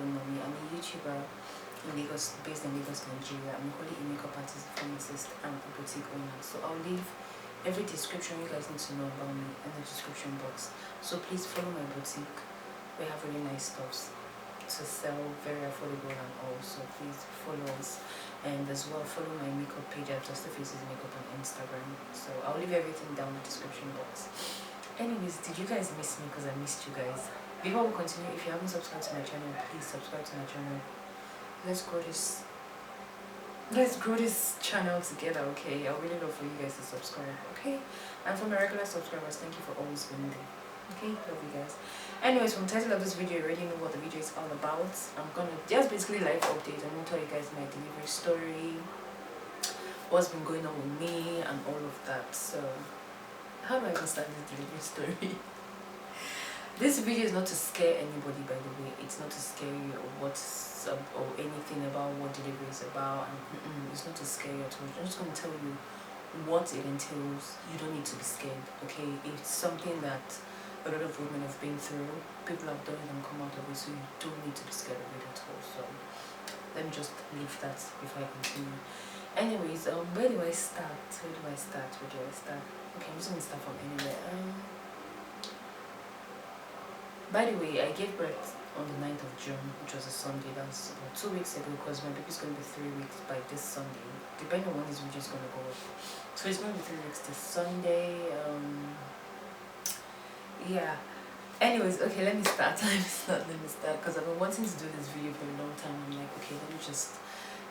don't know me, I'm a YouTuber in Lagos, based in Lagos, Nigeria. I'm equally a makeup artist, pharmacist, and a boutique owner. So I'll leave every description you guys need to know about me in the description box. So please follow my boutique. We have really nice stuffs to sell, very affordable and all. So please follow us, and as well follow my makeup page at Dustyfacesmakeup on Instagram. So I'll leave everything down in the description box. Anyways, did you guys miss me? Because I missed you guys. Before we continue, if you haven't subscribed to my channel, please subscribe to my channel. Let's grow this channel together, okay? I really love for you guys to subscribe, okay? And for my regular subscribers, thank you for always being there, okay? Love you guys. Anyways, from the title of this video, you already know what the video is all about. I'm gonna just basically live update. I'm gonna tell you guys my delivery story, what's been going on with me, and all of that. So how do I even start this delivery story? This video is not to scare anybody, by the way. It's not to scare you or anything about what delivery is about. And it's not to scare you at all. I'm just going to tell you what it entails. You don't need to be scared, okay? It's something that a lot of women have been through. People have done it and come out of it, so you don't need to be scared of it at all. So let me just leave that before I continue. Anyways, where do I start? Okay, I'm just going to start from anywhere. By the way, I gave birth on the 9th of June, which was a Sunday. That's about 2 weeks ago, because my baby's going to be 3 weeks by this Sunday. Depending on when this video is going to go up. So it's going to be 3 weeks this Sunday. Yeah. Anyways, okay, let me start. Because I've been wanting to do this video for a long time. I'm like, okay, let me just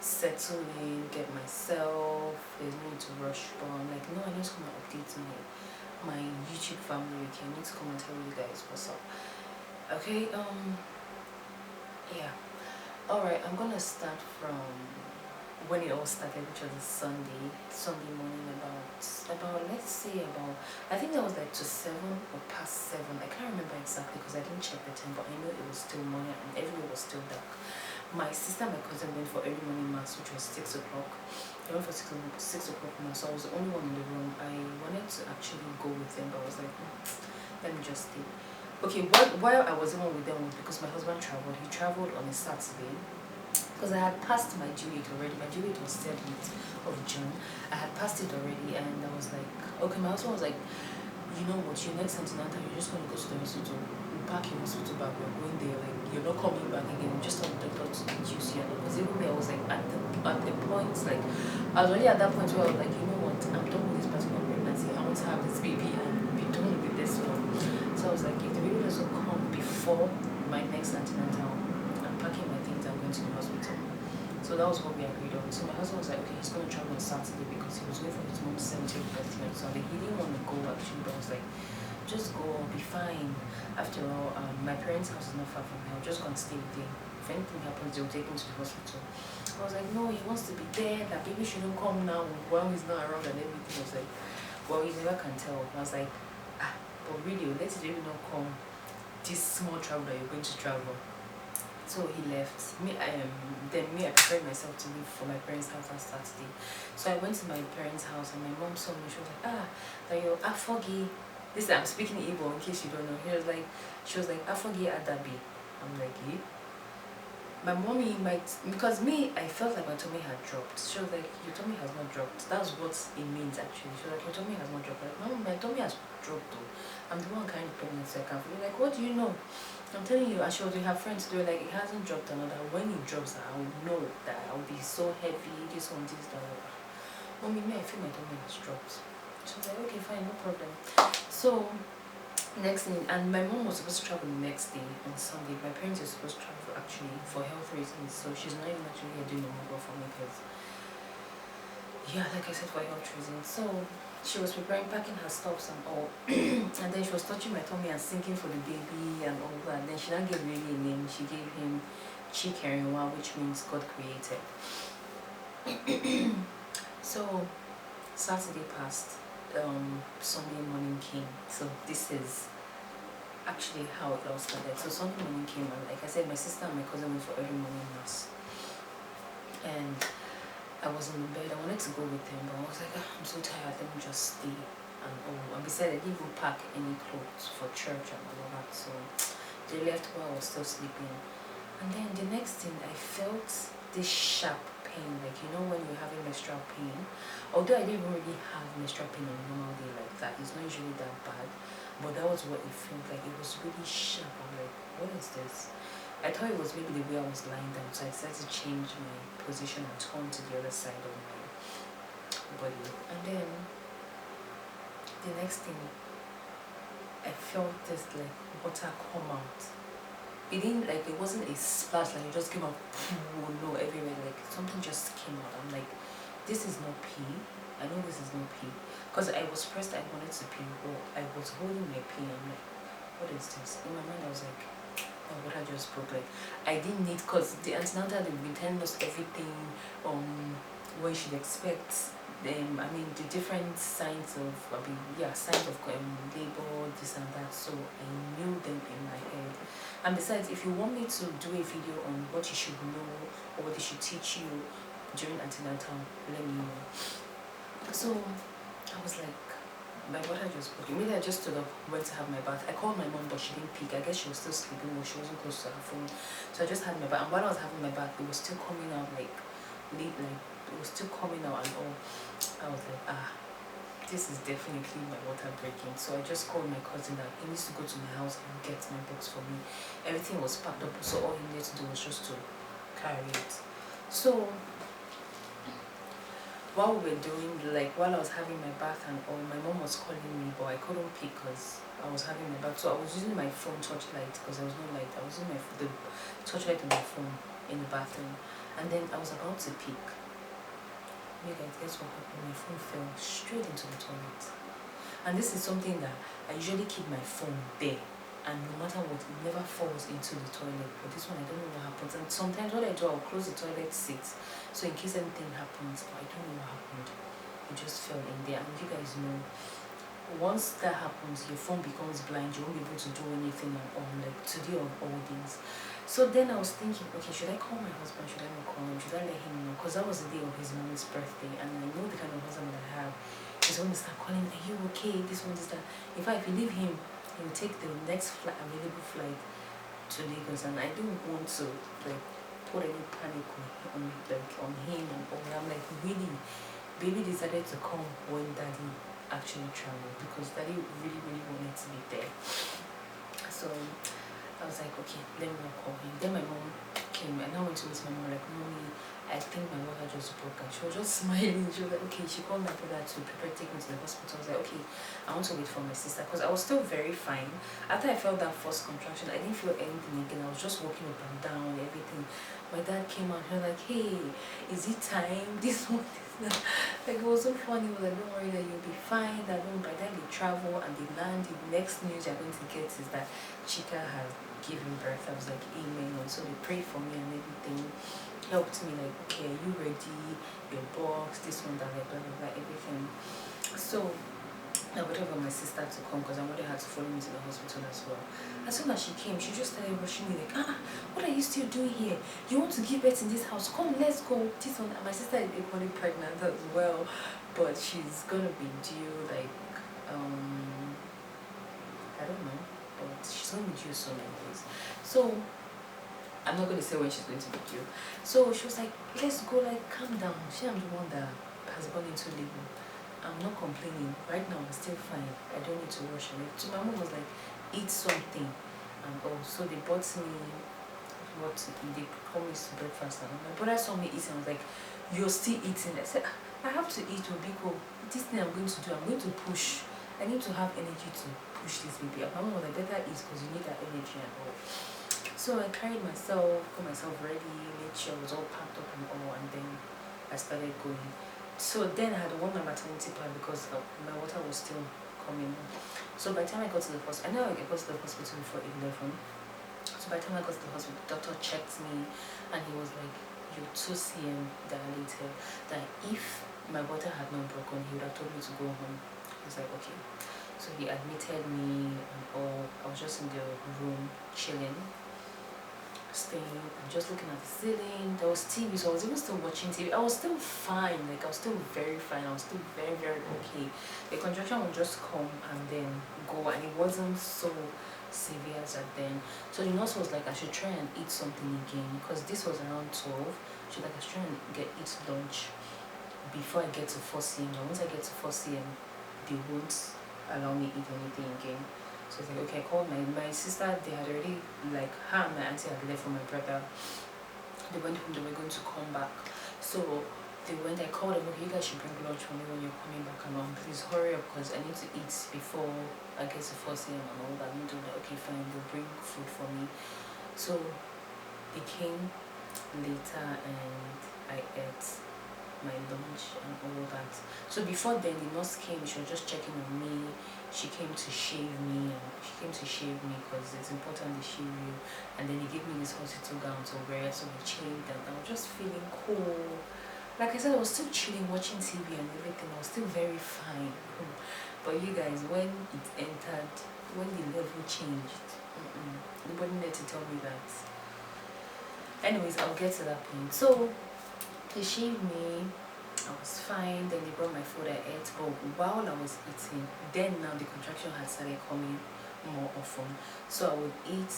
settle in, get myself. There's no need to rush, but I'm like, no, I need to come and update my YouTube family. Okay, I need to come and tell you guys what's up. Okay, yeah. Alright, I'm gonna start from when it all started, which was a Sunday morning, about let's say about, I think that was like to 7 or past 7. I can't remember exactly because I didn't check the time, but I know it was still morning and everywhere was still dark. My sister and my cousin went for early morning mass, which was 6 o'clock. They went for 6 o'clock mass, so I was the only one in the room. I wanted to actually go with them, but I was like, let me just stay. Okay, while I was even with them was because my husband traveled. He traveled on a Saturday because I had passed my due date already. My due date was 7th of June. I had passed it already, and I was like, okay, my husband was like, you know what, your next antenatal, you're just going to go to the hospital. We'll pack your hospital bag, we're going there, like, you're not coming back again. We just want the doctor to induce you. Because even there, I was like, at the point, like, I was already at that point where I was like, you know what, I'm done with this particular pregnancy. I want to have this baby and be done with this one. So I was like, if the baby doesn't come before my next antenatal, I'm packing my things, I'm going to the hospital. So that was what we agreed on. So my husband was like, okay, he's going to travel on Saturday because he was going for his mom's 70th birthday on Sunday. He didn't want to go actually, but I was like, just go, I'll be fine. After all, my parents' house is not far from here. I'm just going to stay there. If anything happens, they'll take him to the hospital. I was like, no, he wants to be there. That baby shouldn't come now while he's not around and everything. I was like, well, you never can tell. I was like, but really, let it really not come this small travel that you're going to travel. So he left. I prepared myself to leave for my parents' house on Saturday. So I went to my parents' house and my mom saw me. She was like, that you're Afogi. This I'm speaking Igbo in case you don't know. She was like, Afogi Adabi. I'm like, yeah. My mommy because I felt like my tummy had dropped. She was like, your tummy has not dropped. That's what it means actually. She was like, your tummy has not dropped. Like, Mom, my tummy has dropped though. I'm the one carrying the pregnancy. I can't feel like, what do you know? I'm telling you. And she was with her friends. They were like, it hasn't dropped another. When it drops, I will know that I will be so heavy. This one, this, that. Mommy, I feel my tummy has dropped. She was like, okay, fine, no problem. So next thing, and my mom was supposed to travel the next day on Sunday. My parents are supposed to travel actually for health reasons, so she's not even actually here doing the mobile for me because, yeah, like I said, for health reasons. So she was preparing, packing her stuffs and all, and then she was touching my tummy and singing for the baby and all that. And then she now gave really a name. She gave him Chika.E.Ohaeri, which means God created. So Saturday passed. Sunday morning came. So this is actually how it all started. So Sunday morning came, and like I said, my sister and my cousin went for early morning mass, and I was in bed. I wanted to go with them, but I was like, I'm so tired, let me just stay. And besides, I didn't even pack any clothes for church and all of that, so they left while I was still sleeping. And then the next thing, I felt this sharp pain, like you know when you're having menstrual pain. Although I didn't even really have menstrual pain on a normal day like that, it's not usually that bad, but that was what it felt like. It was really sharp. I'm like, what is this? I thought it was maybe the way I was lying down, so I decided to change my position and turn to the other side of my body. And then the next thing, I felt this like water come out. It didn't like, it wasn't a splash, like it just came out, no, everywhere, like something just came out. I'm like, this is not pee. I know this is not pee. Because I was pressed, I wanted to pee, but I was holding my pee. I'm like, what is this? In my mind, I was like, my water just broke. Like, I didn't need, because the antenatal, they've been telling us everything, what you should expect. I mean, the different signs of, signs of labor, this and that. So I knew them in my head. And besides, if you want me to do a video on what you should know or what they should teach you during antenatal, let me know. So I was like, my water just broke. Immediately I just stood up, went to have my bath. I called my mom, but she didn't pick. I guess she was still sleeping, or she wasn't close to her phone. So I just had my bath. And while I was having my bath, it was still coming out like late, like it was still coming out and all. I was like, this is definitely my water breaking. So I just called my cousin that he needs to go to my house and get my box for me. Everything was packed up, so all he needed to do was just to carry it. So while we were doing, like while I was having my bath and all, my mom was calling me, but I couldn't pick because I was having my bath. So I was using my phone torchlight because there was no light. I was using the torchlight on my phone in the bathroom, and then I was about to pick. You guys, guess what happened? My phone fell straight into the toilet. And this is something that I usually keep my phone there, and no matter what, it never falls into the toilet. But this one, I don't know what happens. And sometimes what I do, I'll close the toilet seat, so in case anything happens. But I don't know what happened. It just fell in there. And you guys know, once that happens, your phone becomes blind. You won't be able to do anything on like today of all things. So then I was thinking, okay, should I call my husband? Should I not call him? Should I let him know? Because that was the day of his mom's birthday, and I know the kind of husband that I have. He's going to start calling, are you okay? This one, this, that. In fact, if you leave him, he will take the next available flight to Lagos, and I don't want to like put any panic on him and all. I'm like, really, baby decided to come when daddy actually traveled, because daddy really, really wanted to be there. So I was like, okay, let me not call him. Then my mom came, and I went to meet my mom, like, mommy, I think my water just broke. And she was just smiling. She was like, okay. She called my brother to prepare to take me to the hospital. I was like, okay, I want to wait for my sister, because I was still very fine. After I felt that first contraction, I didn't feel anything again. I was just walking up and down, everything. My dad came out, he was like, hey, is it time? This one, this, that. Like, it was so funny. He was like, don't worry, that you'll be fine. That by the time they travel and they land, the next news you're going to get is that Chika has given birth. I was like, amen. And so they prayed for me and everything, helped me, like, okay, are you ready? Your box, this one, that, like, blah, blah, blah, everything. So I waited for my sister to come, because I already had to follow me to the hospital as well. As soon as she came, she just started rushing me, like, what are you still doing here? You want to give birth in this house? Come, let's go. This one. And my sister is equally pregnant as well, but she's gonna be due like I don't know, but she's going to be due soon anyways. So I'm not going to say when she's going to be due. So she was like, let's go, like, calm down. I'm the one that has gone into labor. I'm not complaining. Right now I'm still fine. I don't need to rush on it. So my mom was like, eat something. And so they bought me what to eat. They promised breakfast. And my brother saw me eating. I was like, you're still eating. I said, I have to eat, Obiko. This thing I'm going to do, I'm going to push. I need to have energy to push this baby up. My mom was like, better eat, because you need that energy and all. So I carried myself, got myself ready, made sure I was all packed up and all, and then I started going. So then I had to warn my maternity pad, because my water was still coming. So by the time I got to the hospital, I know I got to the hospital before 11. So by the time I got to the hospital, the doctor checked me, and he was like, you're 2 cm dilated, that if my water had not broken, he would have told me to go home. I was like, okay. So he admitted me and all. I was just in the room chilling. staying and just looking at the ceiling. There was TV, so I was even still watching TV. I was still fine, like I was still very fine. I was still very, very okay. The contraction would just come and then go, and it wasn't so severe as that then. So the nurse was like, I should try and eat something again, because this was around 12. She was like, I should try and eat lunch before I get to 4 cm. And once I get to 4 cm, they won't allow me eat anything again. So I was like, okay, I called my sister. They had already, like, her and my auntie had left for my brother. They went home, they were going to come back. So they went, I called them, okay, you guys should bring lunch for me when you're coming back along. Please hurry up, because I need to eat before I get to 4 cm and all that. And they were like, okay, fine, they'll bring food for me. So they came later and I ate my lunch and all that. So before then, the nurse came, she was just checking on me. She came to shave me, because it's important they shave you. And then they gave me this hospital gown to wear, so I changed and I was just feeling cool. Like I said, I was still chilling, watching TV and everything. I was still very fine. But you guys, when it entered, when the level changed, nobody had to tell me that. Anyways, I'll get to that point. So they shaved me, I was fine. Then they brought my food, I ate. But while I was eating, then now the contraction had started coming more often. So I would eat,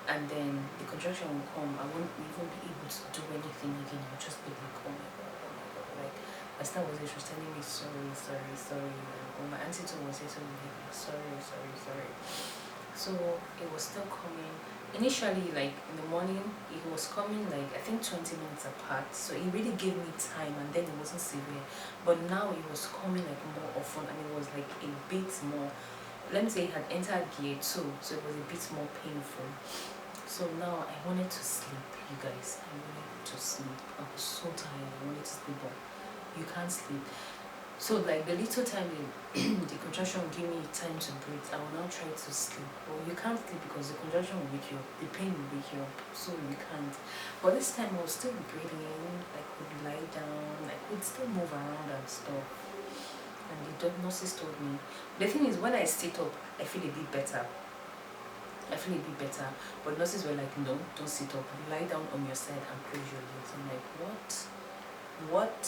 and then the contraction would come. I wouldn't even be able to do anything again. I would just be like, oh my god, oh my god. Like, my sister was there, she was telling me sorry. And my auntie too was there, so like, sorry. So it was still coming. Initially, like in the morning, it was coming like I think 20 minutes apart, so it really gave me time, and then it wasn't severe. But now it was coming like more often, and it was like a bit more, let me say, it had entered gear 2, so it was a bit more painful. So now I wanted to sleep, you guys. I wanted to sleep. I was so tired. I wanted to sleep, but you can't sleep. So like the little time the contraction will give me time to breathe, I will now try to sleep. But you can't sleep because the contraction will wake you up, the pain will wake you up, so you can't. But this time I was still breathing, I could lie down, I could still move around and stuff. And the nurses told me, the thing is, when I sit up, I feel a bit better. But nurses were like, no, don't sit up, lie down on your side and close your legs. I'm like, what?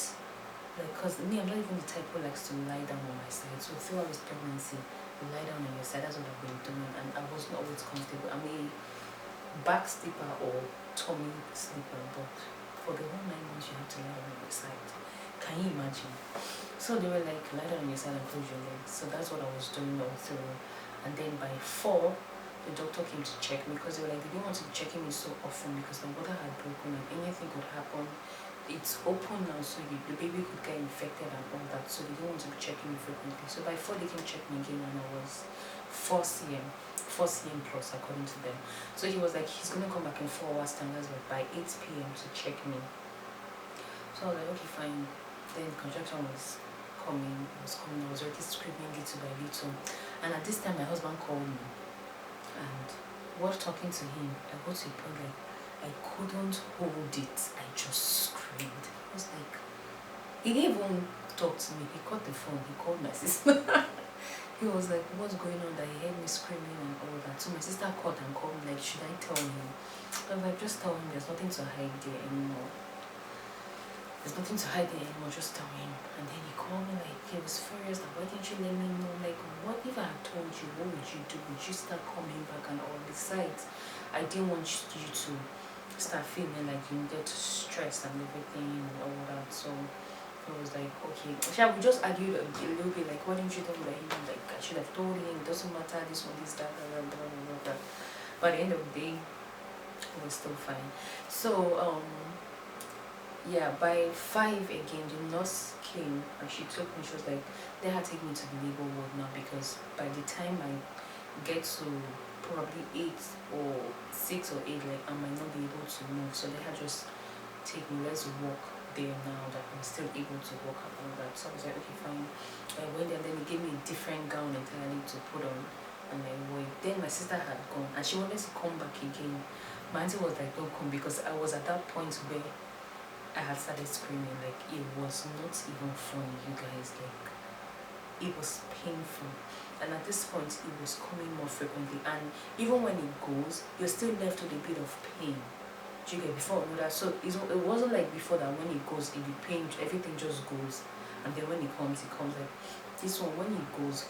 Like, because me, I'm not even the type who likes to lie down on my side. So throughout this pregnancy, lie down on your side, that's what I've been doing, and I wasn't always comfortable. I'm a back sleeper or tummy sleeper, but for the whole 9 months you have to lie down on your side. Can you imagine? So they were like, lie down on your side and close your legs. So that's what I was doing all through. And then by 4, the doctor came to check me, because they were like, they didn't want to be checking me so often because my water had broken and anything could happen. It's open now, so the baby could get infected and all that, so they didn't want to be checking me frequently. So by 4 they came check me again, and I was 4 cm plus according to them. So he was like, he's gonna come back in 4 hours time, that's like by 8 p.m. to check me. So I was like, okay, fine. Then contraction was coming, I was already screaming little by little. And at this time my husband called me, and while talking to him, I got to a point like I couldn't hold it. I just screamed. I was like, he didn't even talk to me. He caught the phone. He called my sister. He was like, what's going on? That he heard me screaming and all that. So my sister called and called me like, should I tell him? I was like, just tell him. There's nothing to hide there anymore. Just tell him. And then he called me like, he was furious. Like, why didn't you let me know? Like, what if I had told you? What would you do? Would you start coming back and all? Besides, I didn't want you to start feeling like you get stressed and everything and all that. So I was like, okay. We just argued a little bit, like, why didn't you tell me that he, like, I should have told him, it doesn't matter, this one, this, that, blah, blah, blah, blah, blah. But at the end of the day, it was still fine. So yeah, by 5 again, the nurse came and she took me. She was like, they had taken me to the labor ward now, because by the time I get to probably 8 or 6 or 8, like, I might not be able to move. So they had just take me, let's walk there now that I'm still able to walk and all that. So I was like, okay, fine. I went there, and then they gave me a different gown entirely to put on, and I wore it. Then my sister had gone and she wanted to come back again. My auntie was like, don't come, because I was at that point where I had started screaming. Like, it was not even funny, you guys. Like, it was painful. And at this point, it was coming more frequently. And even when it goes, you're still left with a bit of pain. Do you get before all that? So it wasn't like before that when it goes, it be pain, everything just goes. And then when it comes like this one. When it goes,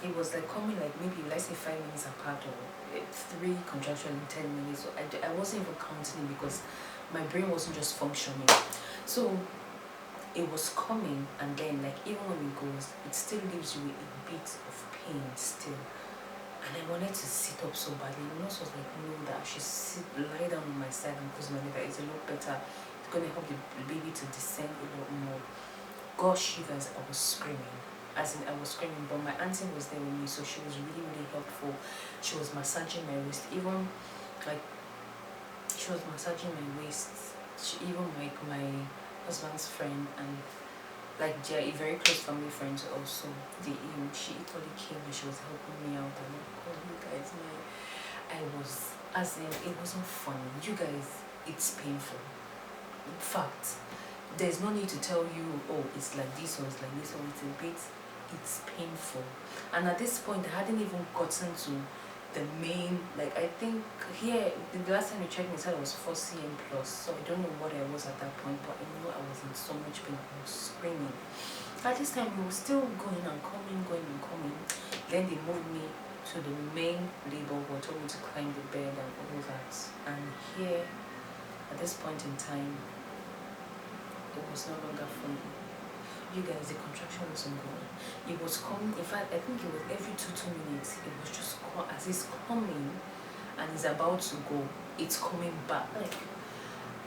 it was like coming like maybe let's say 5 minutes apart, or 3 contractions in 10 minutes. So I wasn't even counting it because my brain wasn't just functioning. So it was coming, and then like even when it goes, it still leaves you with a bit of pain still. And I wanted to sit up so badly. The nurse was like, no, that I should lie down on my side and close my leg. It's a lot better. It's gonna help the baby to descend a lot more. Gosh, you guys, I was screaming. As in, I was screaming, but my auntie was there with me, so she was really, really helpful. She was massaging my wrist, even like she was massaging my waist. She even like my husband's friend and like they're very close family friends also. She equally came and she was helping me out. And oh, you guys, I was, as in, it wasn't funny. You guys, it's painful. In fact, there's no need to tell you, oh, it's like this or it's like this, or it's painful. And at this point, I hadn't even gotten to the main, like I think here, the last time you checked me, said I was 4 cm plus, so I don't know what I was at that point, but I know I was in so much pain. I was screaming. At this time, we were still going and coming. Then they moved me to the main labor ward, told me to climb the bed and all that. And here, at this point in time, it was no longer funny. You guys, the contraction wasn't going. It was coming. In fact, I think it was every 2 minutes. It was just as it's coming and it's about to go, it's coming back. Like,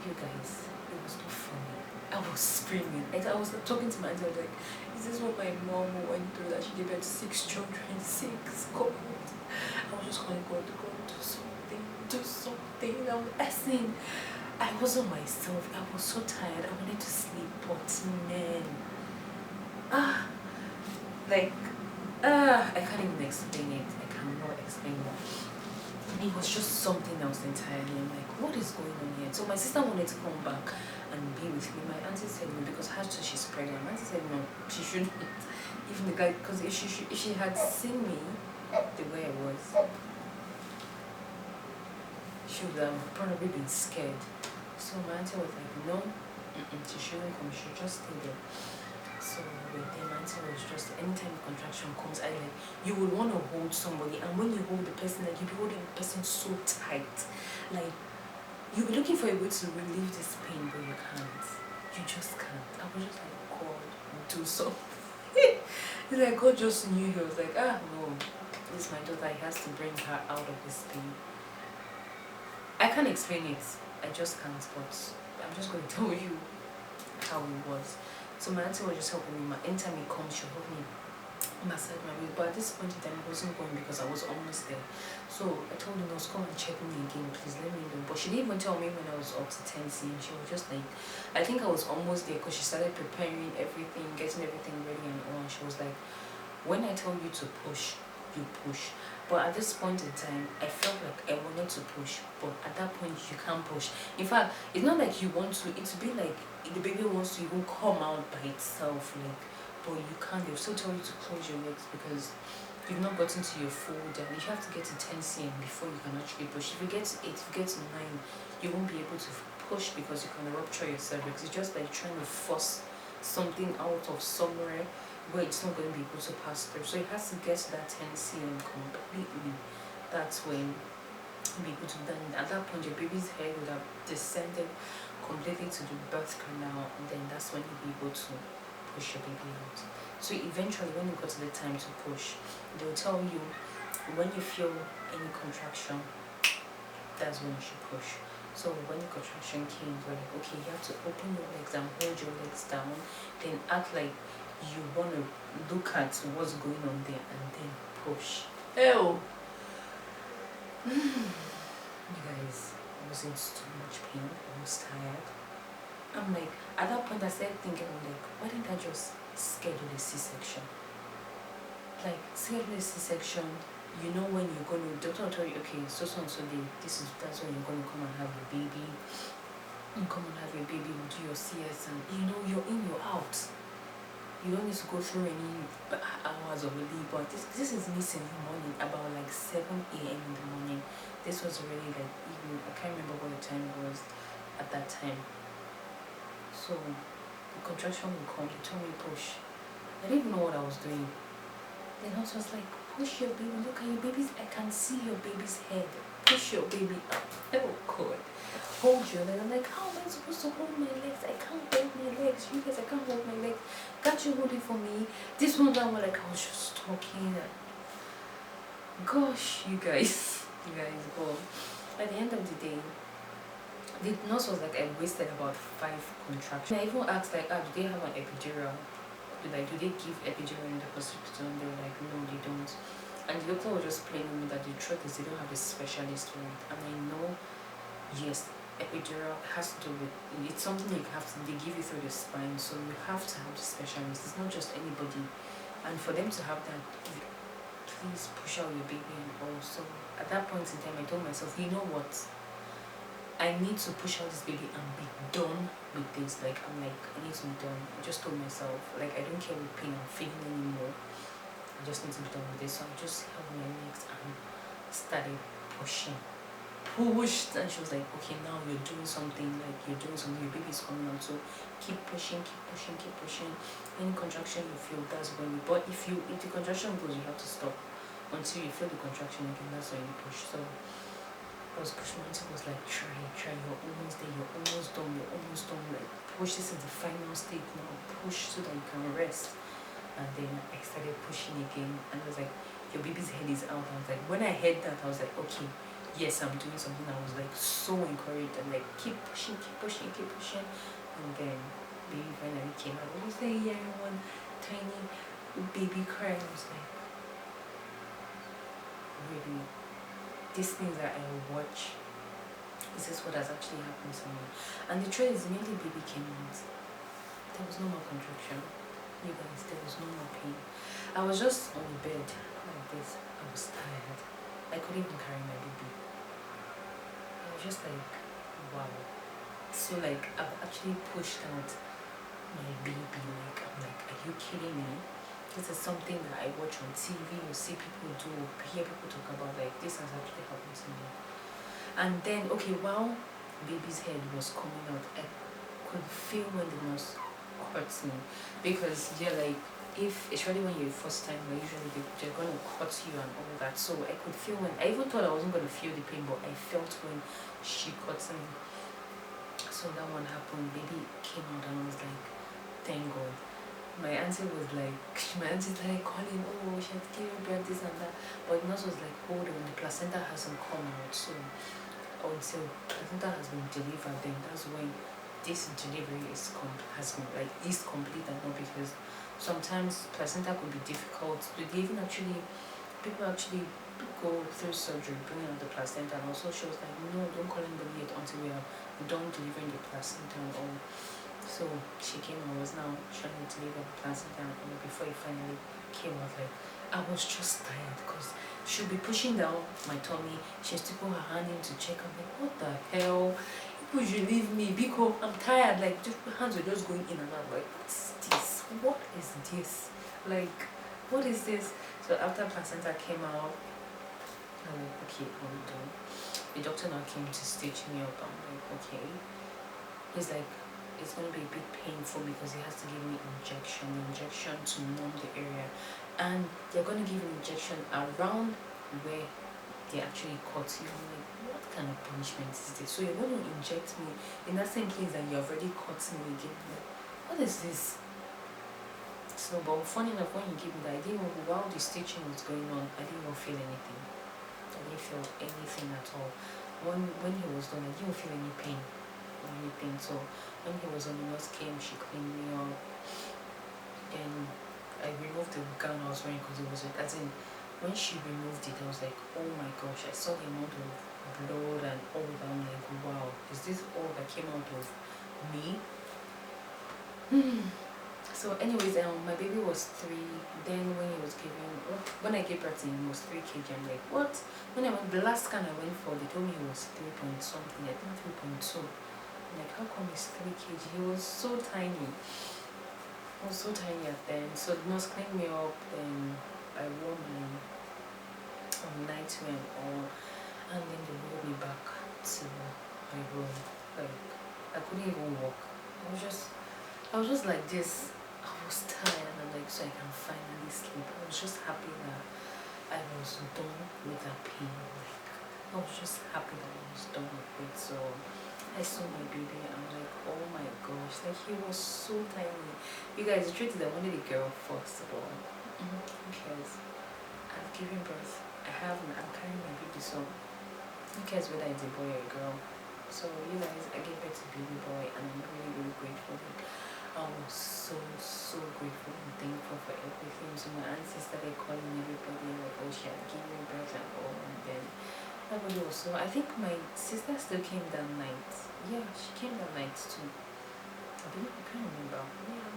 you guys, it was not funny. I was screaming. I was talking to my auntie. I was like, is this what my mom went through? That she gave birth to 6 children, 6 God. I was just calling God, do something, do something. I was asking. I wasn't myself. I was so tired. I wanted to sleep, but man. I can't even explain it. I cannot explain that. It was just something else entirely. I'm like, what is going on here? So my sister wanted to come back and be with me. My auntie said no, because she's pregnant. My auntie said no, she shouldn't. Even the guy, because if she had seen me the way I was, she would have probably been scared. So my auntie was like, no, she shouldn't come. She should just stay there. So with them, auntie was just, anytime the contraction comes, you would want to hold somebody, and when you hold the person, like you'll be holding the person so tight, like you'll be looking for a way to relieve this pain, but you can't. You just can't. I was just like, God, do something. It's like God just knew. He was like, no, this is my daughter. He has to bring her out of this pain. I can't explain it. I just can't. But I'm just going to tell you how it was. So my auntie was just helping me. Anytime he comes, she'll help me massage my waist. But at this point in time, I wasn't going because I was almost there. So I told the nurse, come and check me again, please, let me know. But she didn't even tell me when I was up to 10 cm. She was just like, I think I was almost there, because she started preparing everything, getting everything ready and all. And she was like, when I tell you to push, you push. But at this point in time, I felt like I wanted to push, but at that point you can't push. In fact, it's not like you want to, it's a bit like the baby wants to even come out by itself, like, but you can't. They'll still tell you to close your legs because you've not gotten to your full down. You have to get to 10 cm before you can actually push. If you get to 8, if you get to 9, you won't be able to push because you can rupture your cervix. It's just like trying to force something out of somewhere where it's not going to be able to pass through. So it has to get to that 10 cm completely. That's when you'll be able to do that. At that point, your baby's head would have descended completely to the birth canal, and then that's when you'll be able to push your baby out. So eventually, when you got to the time to push, they'll tell you when you feel any contraction, that's when you should push. So when the contraction came, we're like, okay, you have to open your legs and hold your legs down, then act like you want to look at what's going on there, and then push. Ew. You guys, I was in so much pain. I was tired. I'm like, at that point I started thinking, I'm like, why didn't I just schedule a C-section? Like, schedule a C-section, you know when you're going to, doctor will tell you, okay, so day, that's when you're going to come and have your baby. You come and have your baby, you do your CS, and you know, you're in, you're out. you don't need to go through any hours of labor. This is missing in the morning, about like 7 a.m. in the morning. This was really like evening. I can't remember what the time was at that time. So the contraction will come. They told me push. I didn't even know what I was doing. The nurse was like, push your baby. Look at your baby's. I can see your baby's head. Push your baby up. Oh God. Hold your leg. I'm like, how am I supposed to hold my legs? I can't hold my legs. You guys, I can't hold my legs. Can't you hold it for me? This one, that one, like I was just talking. Gosh, you guys, but at the end of the day, the nurse was like, I wasted about 5 contractions. I even asked like, do they have an epidural? Like, do they give epidural in the hospital? And they were like, no, they don't. And the doctor was just playing with me that the truth is they don't have a specialist for it. And I know, yes, epidural has to do with, it's something you have to, they give you through the spine, so you have to have the specialist. It's not just anybody. And for them to have that, please push out your baby and all. So at that point in time, I told myself, you know what? I need to push out this baby and be done with this. Like, I'm like, I need to be done. I just told myself, like, I don't care what pain I'm feeling anymore. I just need to be done with this. So I just held my legs and started pushing. Pushed, and she was like, okay, now you're doing something, like you're doing something, your baby's coming out, so keep pushing, keep pushing, keep pushing. Any contraction you feel, that's when you, but if the contraction goes, you have to stop until you feel the contraction again. That's when you push. So I was pushing until it was like, try, you're almost there, you're almost done, like push, this is the final stage now, push so that you can rest. And then I started pushing again, and I was like, your baby's head is out. I was like, when I heard that, I was like, okay, yes, I'm doing something. I was like so encouraged and like keep pushing. And then baby finally came out. It was like, yeah, one tiny baby crying. I was like, really, these things that I watch, this is what has actually happened to me. And the truth is, immediately baby came out, there was no more contraction. You guys, there was no more pain. I was just on the bed like this. I was tired. I couldn't even carry my baby. I was just like, wow. So like, I've actually pushed out my baby. Like, I'm like, are you kidding me? This is something that I watch on TV or see people do, or hear people talk about. Like, this has actually happened to me. And then, okay, while baby's head was coming out, I could feel when the nurse hurts me, because they're like, if especially when you're first time, like usually they're gonna cut you and all that. So I could feel when, I even thought I wasn't gonna feel the pain, but I felt when she cut me. So that one happened, baby came out, and I was like, thank God. My auntie was like, calling, oh, she had to give birth, this and that. But the nurse was like, hold on, the placenta hasn't come out, so until placenta has been delivered, then that's when this delivery is complete and not, because sometimes placenta could be difficult. People actually go through surgery, bringing out the placenta, and also she was like, no, don't call anybody yet until we are done delivering the placenta and all. So she came and was now trying to deliver the placenta and all. Before it finally came out, like, I was just tired, because she'll be pushing down my tummy, she has to put her hand in to check. I'm like, what the hell? People should leave me because I'm tired. Like, my hands were just going in and out. Like, what's this? What is this? Like, what is this? So after placenta came out, I'm like, okay, I'm done. The doctor now came to stitch me up. I'm like, okay. He's like, it's going to be a bit painful because he has to give me injection to numb the area, and they're going to give an injection around where they actually cut you. I'm like, what kind of punishment is this? So you're going to inject me in that same place that you have already cut me again? Like, what is this? So, but funny enough, when you give me that, while the stitching was going on, I didn't even feel anything. I didn't feel anything at all. When he was done, I didn't feel any pain or anything. So when he was on, the nurse came, she cleaned me up, and I removed the gown I was wearing, because it was, as in, when she removed it, I was like, oh my gosh, I saw the amount of blood and all that. I'm like, wow, is this all that came out of me? So anyways, my baby was 3. Then when I gave birth to him, he was 3 kg. I'm like, what? When I went, the last scan I went for, they told me he was 3 point something, I think 3.2. I'm like, how come he's 3 kg? He was so tiny. I was so tiny at then. So the nurse cleaned me up, then I wore my nightwear and all, and then they wheeled me back to my room. Like, I couldn't even walk. I was just like this. I was tired, and I'm like, so I can finally sleep. I was just happy that I was done with that pain. Like, I was just happy that I was done with it. So I saw my baby, and I'm like, oh my gosh, like he was so tiny. You guys, the truth is I wanted a girl first of all. Who cares? I've given birth. I'm carrying my baby, so who cares whether it's a boy or a girl? So you guys, I gave birth to baby boy, and I'm really, really grateful. I was so grateful and thankful for everything. So my auntie started calling everybody like, oh, she had given birth and all, and then everybody was so. I think my sister still came that night. Yeah, she came that night too. I believe, I can't remember. Yeah,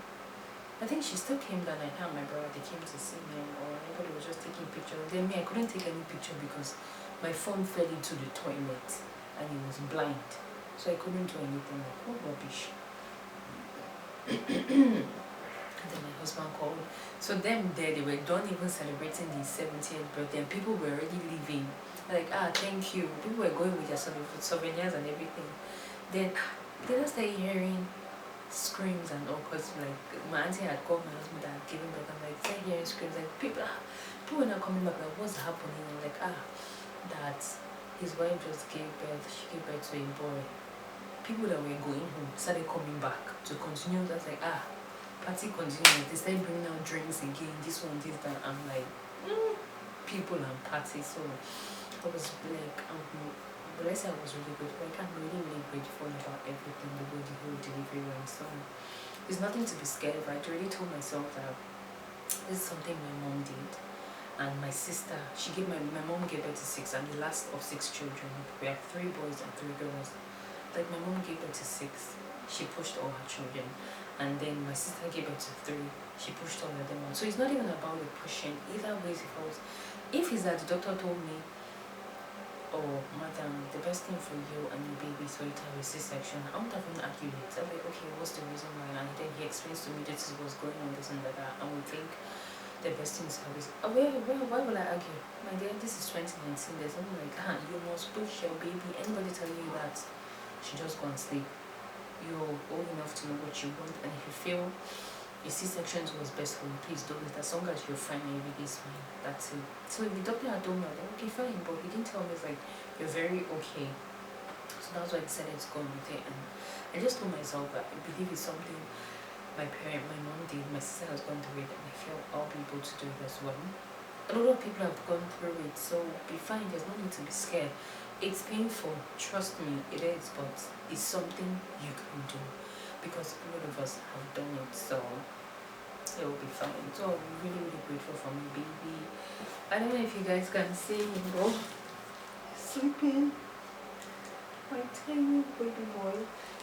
I think she still came that night. Her and my brother, they came to see me, or everybody was just taking pictures. Then me, I couldn't take any picture because my phone fell into the toilet and it was blind, so I couldn't do anything. Like, what rubbish. And then my husband called. So them there, they were done even celebrating the 70th birthday, and people were already leaving. Like, thank you. People were going with their souvenirs and everything. Then they just started hearing screams and all, cause like my auntie had called my husband that had given birth. I'm like, started hearing screams, like people were not coming back. Like, what's happening? I'm like, that his wife just gave birth. She gave birth to a boy. People that were going home started coming back to continue. That's like, party continues. They started bringing out drinks again, this one, this, that. I'm like, people and party. So I was like, but I say I was really grateful. Like, I'm really, really grateful about everything, the way the whole delivery went. So there's nothing to be scared of. I already told myself that this is something my mom did. And my sister, my mom gave birth to 6. I'm the last of 6 children. We have 3 boys and 3 girls. Like, my mom gave birth to 6. She pushed all her children. And then my sister gave birth to 3. She pushed all of them out. So it's not even about the pushing. Either way, if it's that the doctor told me, oh, madam, the best thing for you and your baby is for you to have a C-section, I won't even argue it. I'm like, okay, what's the reason why? And then he explains to me this is what's going on, this and that. And we think the best thing is to have a why will I argue? My dear, this is 2019. There's something like, you must push your baby. Anybody telling you that, she just go and sleep. You're old enough to know what you want, and if you feel a C-section was best for you, please do it. As long as you're fine and your baby is fine, that's it. So if the doctor had told me, I'm like, okay, fine, but he didn't tell me. It's like, you're very okay. So that's why I decided to go with it. And I just told myself that I believe it's something my mom did, my sister has gone through it, and I feel I'll be able to do it as well. A lot of people have gone through it, so be fine. There's no need to be scared. It's painful, trust me, it is, but it's something you can do because a lot of us have done it, so it will be fine. So I'm really, really grateful for my baby. I don't know if you guys can see him, bro. Sleeping. My tiny baby boy.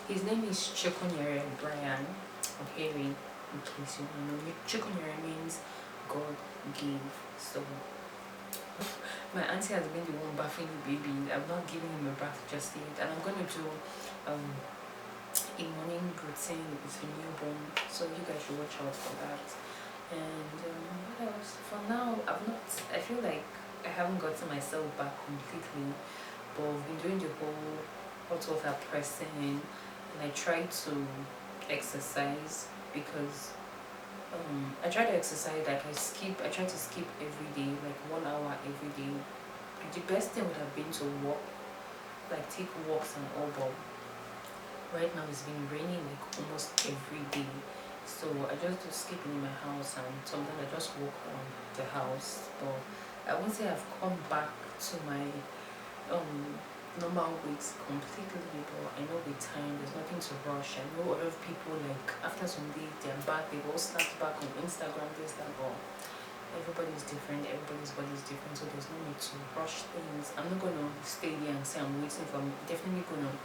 His name is Chika.E.Ohaeri, in case you don't know. Chika.E.Ohaeri means God gave. So my auntie has been the one bathing the baby. I'm not giving him a bath just yet, and I'm going to do a morning routine with a newborn, so you guys should watch out for that. And what else? For now, I feel like I haven't gotten myself back completely, but I've been doing the whole hot water pressing, and I try to exercise because I try to exercise. Like, I try to skip every day, like 1 hour every day. The best thing would have been to walk, like take walks and all, but right now it's been raining like almost every day, so I just do skipping in my house, and sometimes I just walk around the house. But I won't say I've come back to my normal weight completely, but I know with time there's nothing to rush. I know a lot of people, like, after some days they're back, they've all started back on Instagram, this, that, but everybody's different, everybody's body is different, so there's no need to rush things. I'm not gonna stay here and say I'm waiting for me. Definitely gonna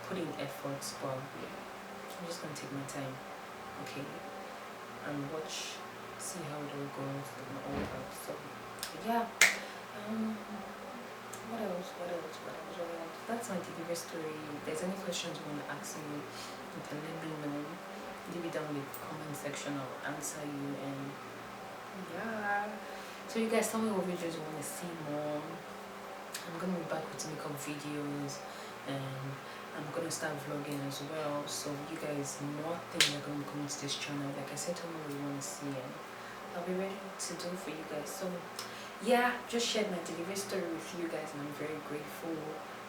put in efforts, but I'm just gonna take my time, okay, and see how it all goes and all that. So yeah, what else? That's my delivery story. If there's any questions you want to ask me, you can let me know. leave it down in the comment section. I'll answer you. And yeah, so you guys tell me what videos you want to see more. I'm gonna be back with makeup videos, and I'm gonna start vlogging as well. So you guys, more things are gonna come to this channel. Like I said, tell me what you want to see, and I'll be ready to do for you guys. So yeah, just shared my delivery story with you guys, and I'm very grateful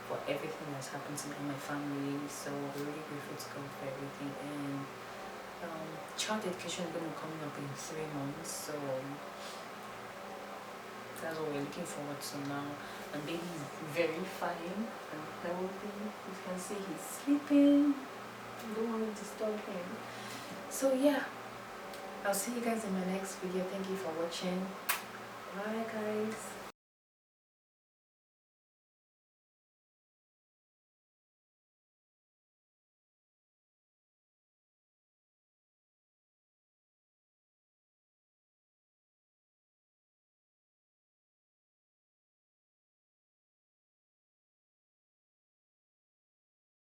for everything that's happened to me and my family. So we're really grateful to God for everything. And child education is gonna be coming up in 3 months. So that's what we're looking forward to now. And baby is very fine and healthy. You can see he's sleeping. I don't want to disturb him. So yeah, I'll see you guys in my next video. Thank you for watching. Bye guys.